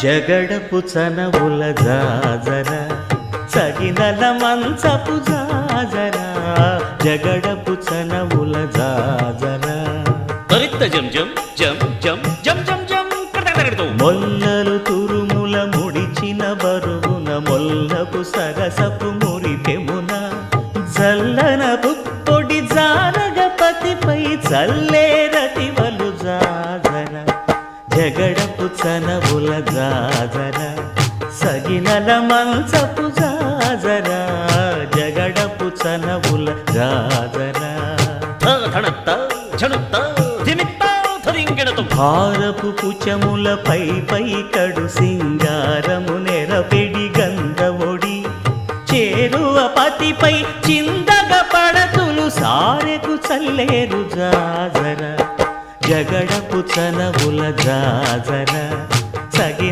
జగడపు చనవుల జాజర సగినల మంచపు జాజర జగడపు చనవుల జాజర తరిత్త జం జం జం జం జం జం జం కడకడకడతో మొల్లలు తురుముల ముడిచిన బరువున మొల్లపు సరసపు మురిపెమున జల్లన పుప్పొడి జానగపతిపై చల్లేరతివలు జాజర జగడపు చనవుల జాజర సగినల మంచపు జాజర జగడపు చనవుల జాజర ధనత్త ఝణుత్త ధిమిత్త ధరింగెడతో భారపు పుచముల పై పై కడు సింగారము నెరపెడి గంధవొడి చేరువ పతిపై చిందగ పడతులు సారెకు చల్లేరు జాజర జగడపు చనవుల జాజర సగి